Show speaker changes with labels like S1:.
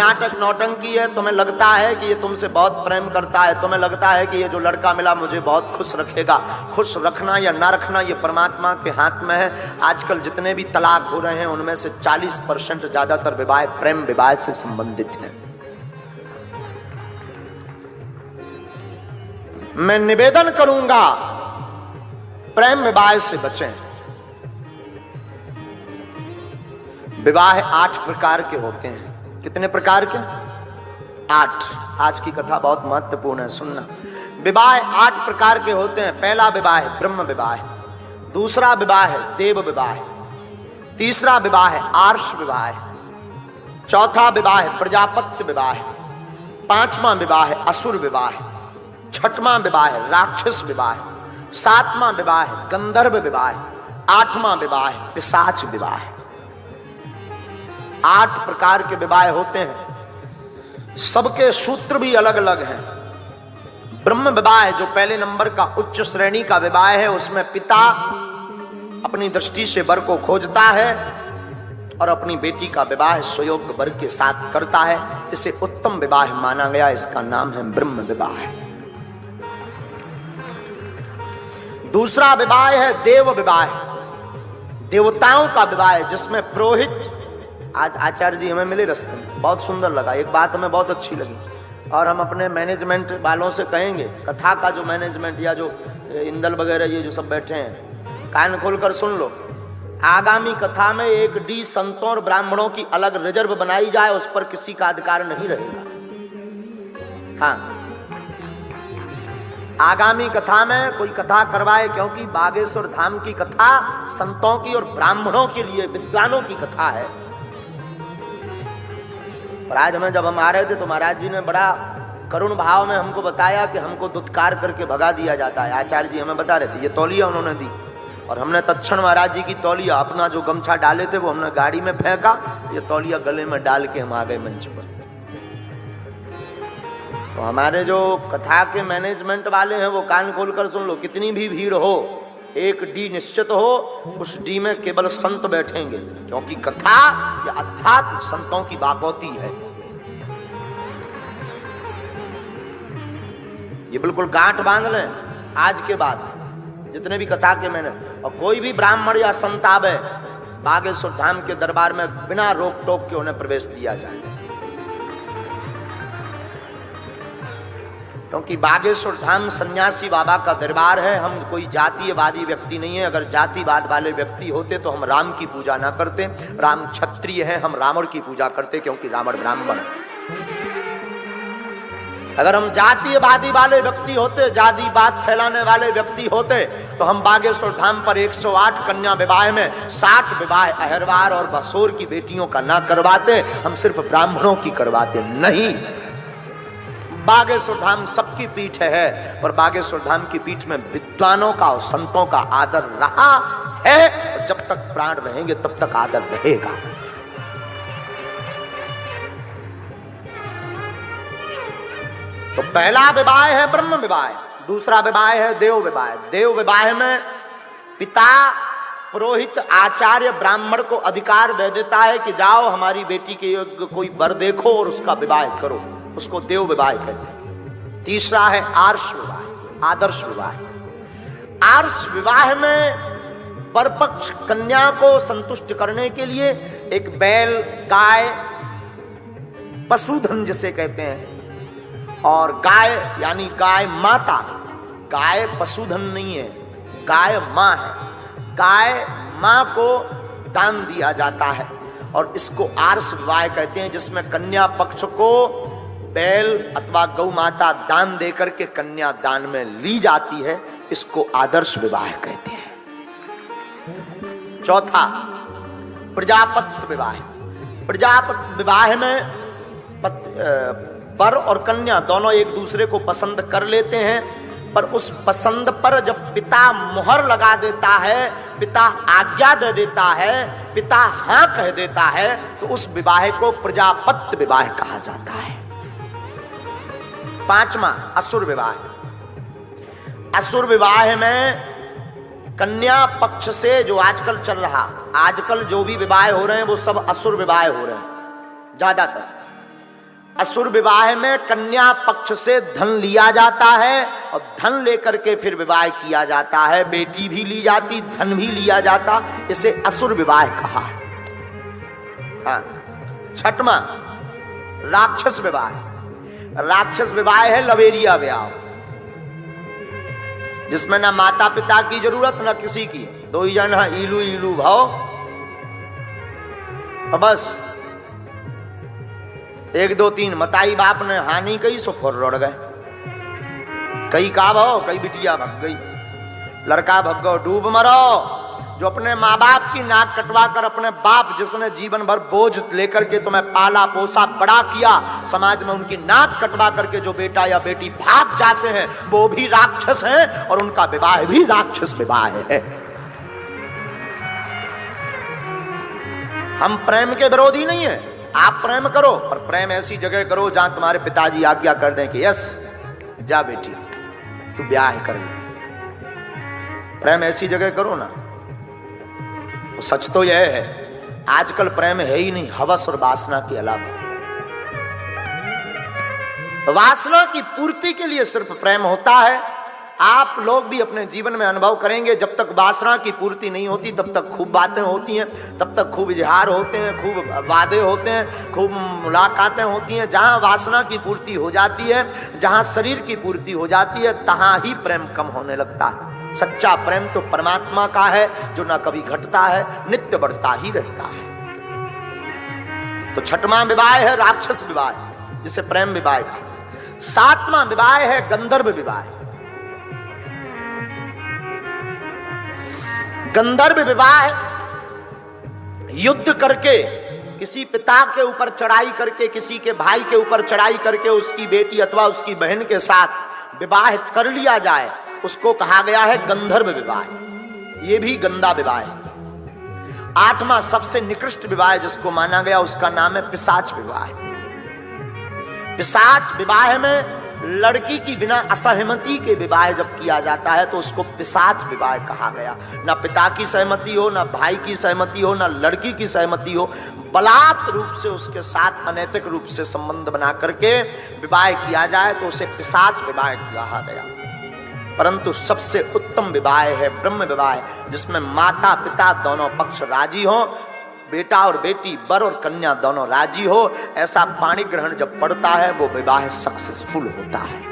S1: नाटक नौटंकी है, तुम्हें लगता है कि ये तुमसे बहुत प्रेम करता है, तुम्हें लगता है कि ये जो लड़का मिला मुझे बहुत खुश रखेगा। खुश रखना या ना रखना ये परमात्मा के हाथ में है। आजकल जितने भी तलाक हो रहे हैं उनमें से 40% ज्यादातर विवाह प्रेम विवाह से संबंधित है। मैं निवेदन करूंगा प्रेम विवाह से बचें। विवाह 8 प्रकार के होते हैं। कितने प्रकार के? 8। आज की कथा बहुत महत्वपूर्ण है, सुनना। विवाह 8 प्रकार के होते हैं। पहला विवाह है ब्रह्म विवाह, दूसरा विवाह है देव विवाह, तीसरा विवाह है आर्ष विवाह, चौथा विवाह है प्रजापत्य विवाह, पांचवा विवाह है असुर विवाह, छठवां विवाह है राक्षस विवाह, सातवां विवाह है गंधर्व विवाह, आठवां विवाह है पिशाच विवाह। 8 प्रकार के विवाह होते हैं। सबके सूत्र भी अलग अलग हैं। ब्रह्म विवाह जो पहले नंबर का उच्च श्रेणी का विवाह है, उसमें पिता अपनी दृष्टि से वर को खोजता है और अपनी बेटी का विवाह सुयोग्य वर के साथ करता है। इसे उत्तम विवाह माना गया। इसका नाम है ब्रह्म विवाह। दूसरा विवाह है देव विवाह, देवताओं का विवाह, जिसमें पुरोहित। आज आचार्य जी हमें मिले रास्ते में, बहुत सुंदर लगा। एक बात हमें बहुत अच्छी लगी और हम अपने मैनेजमेंट वालों से कहेंगे, कथा का जो मैनेजमेंट या जो इंदल वगैरह ये जो सब बैठे हैं, कान खोलकर सुन लो। आगामी कथा में 1 डी संतों और ब्राह्मणों की अलग रिजर्व बनाई जाए, उस पर किसी का अधिकार नहीं रहेगा। हाँ, आगामी कथा में कोई कथा करवाए, क्योंकि बागेश्वर धाम की कथा संतों की और ब्राह्मणों के लिए, विद्वानों की कथा है। और आज हमें जब हम आ रहे थे तो महाराज जी ने बड़ा करुण भाव में हमको बताया कि हमको दुत्कार करके भगा दिया जाता है। आचार्य जी हमें बता रहे थे, ये तौलिया उन्होंने दी और हमने तत्क्षण महाराज जी की तौलिया, अपना जो गमछा डाले थे वो हमने गाड़ी में फेंका, ये तौलिया गले में डाल के हम आ गए मंच पर। तो हमारे जो कथा के मैनेजमेंट वाले हैं वो कान खोलकर सुन लो, कितनी भी भीड़ हो, 1 डी निश्चित हो, उस डी में केवल संत बैठेंगे, क्योंकि कथा या अध्यात्म संतों की बागौती है। ये बिल्कुल गांठ बांध लें आज के बाद, जितने भी कथा के मैंने। और कोई भी ब्राह्मण या संत आवे बागेश्वर धाम के दरबार में, बिना रोक टोक के उन्हें प्रवेश दिया जाए, क्योंकि बागेश्वर धाम सन्यासी बाबा का दरबार है। हम कोई जातीयवादी व्यक्ति नहीं है। अगर जातिवाद वाले व्यक्ति होते तो हम राम की पूजा ना करते। राम क्षत्रिय है, हम रावण की पूजा करते, क्योंकि रावण ब्राह्मण है। अगर हम जातीयवादी वाले व्यक्ति होते, जातिवाद फैलाने वाले व्यक्ति होते, तो हम बागेश्वर धाम पर 108 कन्या विवाह में 60 विवाह अहरवार और बसोर की बेटियों का ना करवाते, हम सिर्फ ब्राह्मणों की करवाते। नहीं, बागेश्वर धाम सबकी पीठ है, और बागेश्वर धाम की पीठ में विद्वानों का और संतों का आदर रहा है, और जब तक प्राण रहेंगे तब तक आदर रहेगा। तो पहला विवाह है ब्रह्म विवाह, दूसरा विवाह है देव विवाह। देव विवाह में पिता पुरोहित आचार्य ब्राह्मण को अधिकार दे देता है कि जाओ हमारी बेटी के योग्य कोई वर देखो और उसका विवाह करो, उसको देव विवाह कहते हैं। तीसरा है आर्ष विवाह, आदर्श विवाह। आर्ष विवाह में परपक्ष कन्या को संतुष्ट करने के लिए एक बैल, गाय, पशुधन जिसे कहते हैं, और गाय यानी गाय माता, गाय पशुधन नहीं है, गाय मां है, गाय मां को दान दिया जाता है, और इसको आर्ष विवाह कहते हैं, जिसमें कन्या पक्ष को बैल अथवा गौ माता दान देकर के कन्या दान में ली जाती है। इसको आदर्श विवाह कहते हैं। चौथा प्रजापत्य विवाह। प्रजापत्य विवाह में वर और कन्या दोनों एक दूसरे को पसंद कर लेते हैं, पर उस पसंद पर जब पिता मुहर लगा देता है, पिता आज्ञा दे देता है, पिता हाँ कह देता है, तो उस विवाह को प्रजापत्य विवाह कहा जाता है। पांचवा असुर विवाह। असुर विवाह में कन्या पक्ष से जो आजकल चल रहा, आजकल जो भी विवाह हो रहे हैं वो सब असुर विवाह हो रहे हैं ज्यादातर। असुर विवाह में कन्या पक्ष से धन लिया जाता है और धन लेकर के फिर विवाह किया जाता है। बेटी भी ली जाती, धन भी लिया जाता, इसे असुर विवाह कहा है। हाँ। छठवां राक्षस विवाह। राक्षस विवाह है लवेरिया विवाह, जिसमें ना माता पिता की जरूरत ना किसी की, दो ही जन इलू इलू भाव, बस 1 2 3 मताई बाप ने हानि कही सो फोर रोड़ गए। कई का भाव, कई बिटिया भग गई, लड़का भग गो, डूब मरो। जो अपने माँ बाप की नाक कटवा कर, अपने बाप जिसने जीवन भर बोझ लेकर के तुम्हें पाला पोसा बड़ा किया, समाज में उनकी नाक कटवा करके जो बेटा या बेटी भाग जाते हैं वो भी राक्षस हैं और उनका विवाह भी राक्षस विवाह है। हम प्रेम के विरोधी नहीं है, आप प्रेम करो, पर प्रेम ऐसी जगह करो जहां तुम्हारे पिताजी आज्ञा कर दें कि यस जा बेटी तू ब्याह कर ले। प्रेम ऐसी जगह करो ना। तो सच तो यह है आजकल प्रेम है ही नहीं, हवस और वासना के अलावा। वासना की पूर्ति के लिए सिर्फ प्रेम होता है। आप लोग भी अपने जीवन में अनुभव करेंगे, जब तक वासना की पूर्ति नहीं होती तब तक खूब बातें होती हैं, तब तक खूब इजहार होते हैं, खूब वादे होते हैं, खूब मुलाकातें होती हैं। जहां वासना की पूर्ति हो जाती है, जहां शरीर की पूर्ति हो जाती है, तहां ही प्रेम कम होने लगता है। सच्चा प्रेम तो परमात्मा का है जो ना कभी घटता है, नित्य बढ़ता ही रहता है। तो छठवां विवाह है राक्षस विवाह, जिसे प्रेम विवाह कहा। सातवां विवाह है गंधर्व विवाह। गंधर्व विवाह युद्ध करके, किसी पिता के ऊपर चढ़ाई करके, किसी के भाई के ऊपर चढ़ाई करके उसकी बेटी अथवा उसकी बहन के साथ विवाह कर लिया जाए, उसको कहा गया है गंधर्व विवाह। यह भी गंदा विवाह है। आठवां सबसे निकृष्ट विवाह जिसको माना गया उसका नाम है पिशाच विवाह। पिशाच विवाह में लड़की की बिना असहमति के विवाह जब किया जाता है तो उसको पिशाच विवाह कहा गया। ना पिता की सहमति हो, ना भाई की सहमति हो, ना लड़की की सहमति हो, बलात् रूप से उसके साथ अनैतिक रूप से संबंध बना करके विवाह किया जाए तो उसे पिशाच विवाह कहा गया। परंतु सबसे उत्तम विवाह है ब्रह्म विवाह, जिसमें माता पिता दोनों पक्ष राजी हो, बेटा और बेटी, वर और कन्या दोनों राजी हो। ऐसा पाणी ग्रहण जब पड़ता है वो विवाह सक्सेसफुल होता है।